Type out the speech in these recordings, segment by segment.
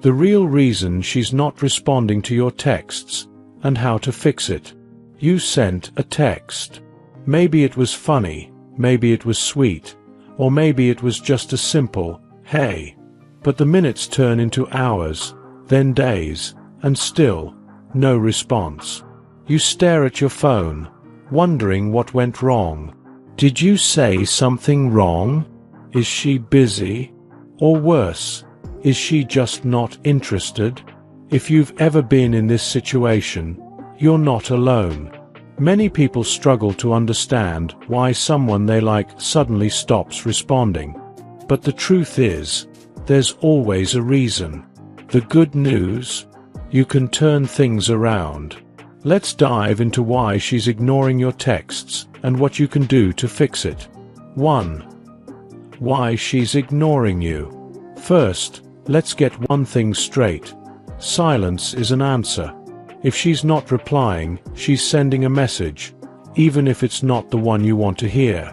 the real reason she's not responding to your texts, and how to fix it. You sent a text. Maybe it was funny, maybe it was sweet, or maybe it was just a simple, "Hey." But the minutes turn into hours, then days, and still, no response. You stare at your phone, wondering what went wrong. Did you say something wrong? Is she busy? Or worse, is she just not interested? If you've ever been in this situation, you're not alone. Many people struggle to understand why someone they like suddenly stops responding. But the truth is, there's always a reason. The good news? You can turn things around. Let's dive into why she's ignoring your texts and what you can do to fix it. 1. Why she's ignoring you. First, let's get one thing straight. Silence is an answer. If she's not replying, she's sending a message, even if it's not the one you want to hear.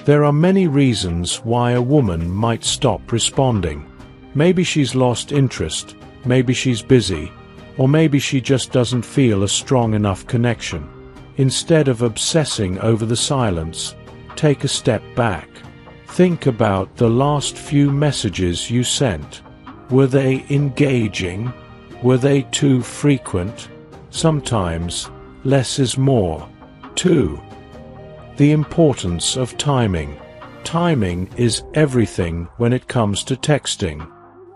There are many reasons why a woman might stop responding. Maybe she's lost interest, maybe she's busy, or maybe she just doesn't feel a strong enough connection. Instead of obsessing over the silence, take a step back. Think about the last few messages you sent. Were they engaging? Were they too frequent? Sometimes, less is more. 2. The importance of timing. Timing is everything when it comes to texting.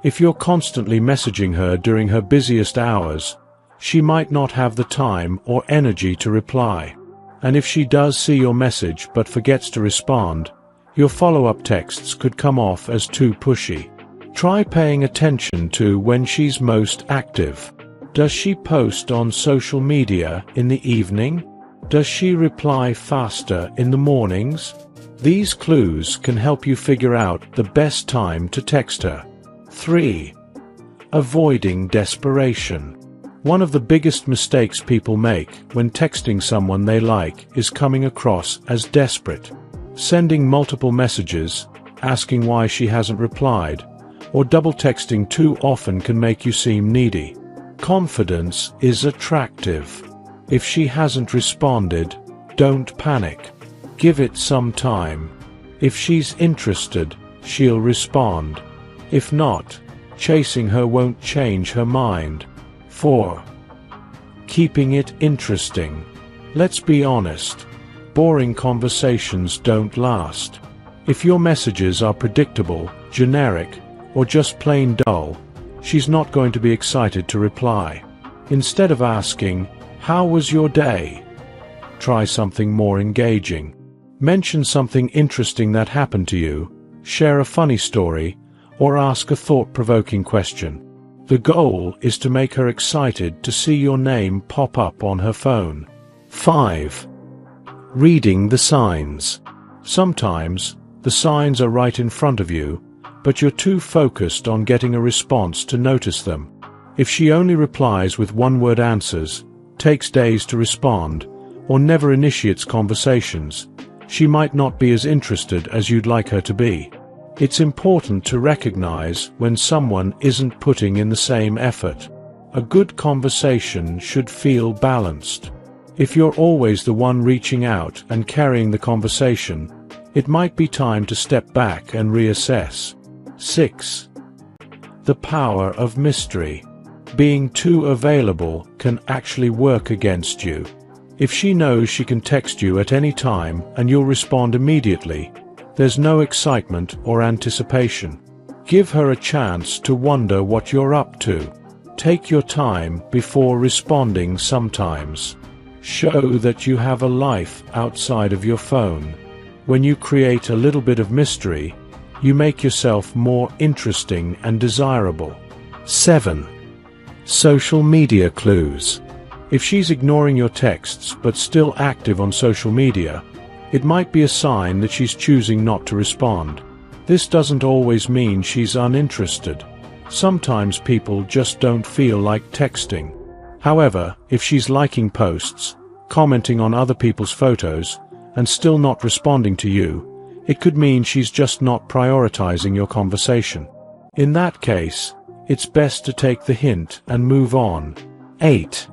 If you're constantly messaging her during her busiest hours, she might not have the time or energy to reply. And if she does see your message but forgets to respond, your follow-up texts could come off as too pushy. Try paying attention to when she's most active. Does she post on social media in the evening? Does she reply faster in the mornings? These clues can help you figure out the best time to text her. 3. Avoiding desperation. One of the biggest mistakes people make when texting someone they like is coming across as desperate. Sending multiple messages, asking why she hasn't replied, or double texting too often can make you seem needy. Confidence is attractive. If she hasn't responded, don't panic. Give it some time. If she's interested, she'll respond. If not, chasing her won't change her mind. 4. Keeping it interesting. Let's be honest. Boring conversations don't last. If your messages are predictable, generic, or just plain dull, she's not going to be excited to reply. Instead of asking, "How was your day?" try something more engaging. Mention something interesting that happened to you, share a funny story, or ask a thought-provoking question. The goal is to make her excited to see your name pop up on her phone. 5. Reading the signs. Sometimes, the signs are right in front of you, but you're too focused on getting a response to notice them. If she only replies with one-word answers, takes days to respond, or never initiates conversations, she might not be as interested as you'd like her to be. It's important to recognize when someone isn't putting in the same effort. A good conversation should feel balanced. If you're always the one reaching out and carrying the conversation, it might be time to step back and reassess. 6. The power of mystery. Being too available can actually work against you. If she knows she can text you at any time and you'll respond immediately, there's no excitement or anticipation. Give her a chance to wonder what you're up to. Take your time before responding sometimes. Show that you have a life outside of your phone. When you create a little bit of mystery, you make yourself more interesting and desirable. 7. Social media clues. If she's ignoring your texts but still active on social media, it might be a sign that she's choosing not to respond. This doesn't always mean she's uninterested. Sometimes people just don't feel like texting. However, if she's liking posts, commenting on other people's photos, and still not responding to you, it could mean she's just not prioritizing your conversation. In that case, It's best to take the hint and move on. 8.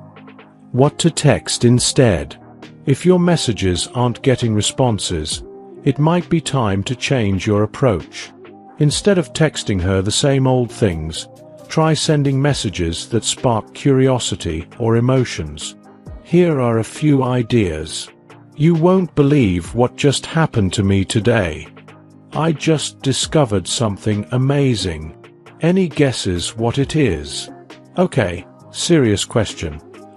What to text instead. If your messages aren't getting responses, it might be time to change your approach. Instead of texting her the same old things, try sending messages that spark curiosity or emotions. Here are a few ideas. You won't believe what just happened to me today. I just discovered something amazing. Any guesses what it is? Okay, serious question.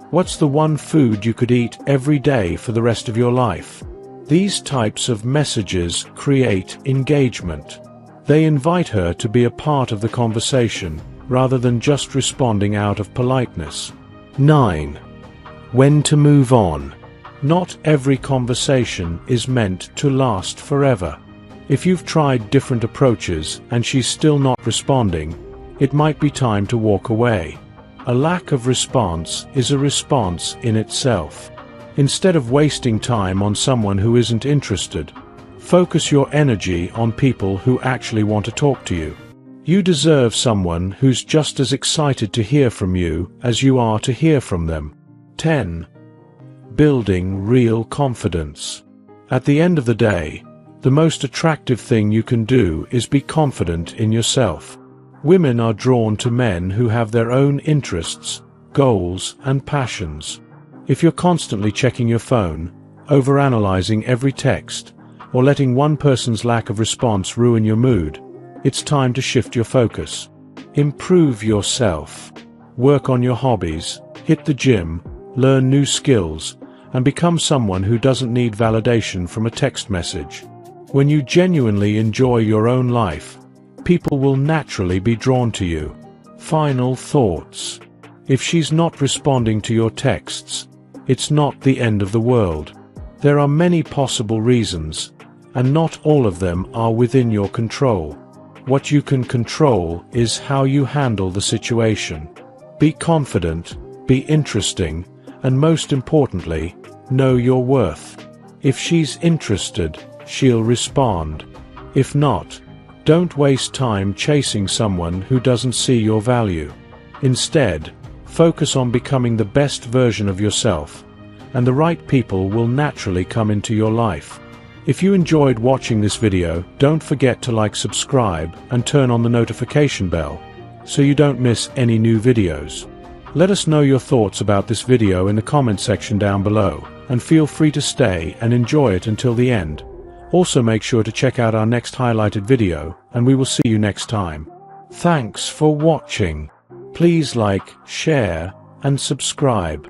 What's the one food you could eat every day for the rest of your life? These types of messages create engagement. They invite her to be a part of the conversation, rather than just responding out of politeness. 9. When to move on. Not every conversation is meant to last forever. If you've tried different approaches and she's still not responding, it might be time to walk away. A lack of response is a response in itself. Instead of wasting time on someone who isn't interested, focus your energy on people who actually want to talk to you. You deserve someone who's just as excited to hear from you as you are to hear from them. 10. Building real confidence. At the end of the day, the most attractive thing you can do is be confident in yourself. Women are drawn to men who have their own interests, goals, and passions. If you're constantly checking your phone, overanalyzing every text, or letting one person's lack of response ruin your mood, it's time to shift your focus. Improve yourself. Work on your hobbies, hit the gym, learn new skills, and become someone who doesn't need validation from a text message. When you genuinely enjoy your own life, people will naturally be drawn to you. Final thoughts. If she's not responding to your texts, it's not the end of the world. There are many possible reasons, and not all of them are within your control. What you can control is how you handle the situation. Be confident, be interesting, and most importantly, know your worth. If she's interested, she'll respond. If not, don't waste time chasing someone who doesn't see your value. Instead, focus on becoming the best version of yourself, and the right people will naturally come into your life. If you enjoyed watching this video, don't forget to like, subscribe, and turn on the notification bell, so you don't miss any new videos. Let us know your thoughts about this video in the comment section down below, and feel free to stay and enjoy it until the end. Also make sure to check out our next highlighted video, and we will see you next time. Thanks for watching. Please like, share, and subscribe.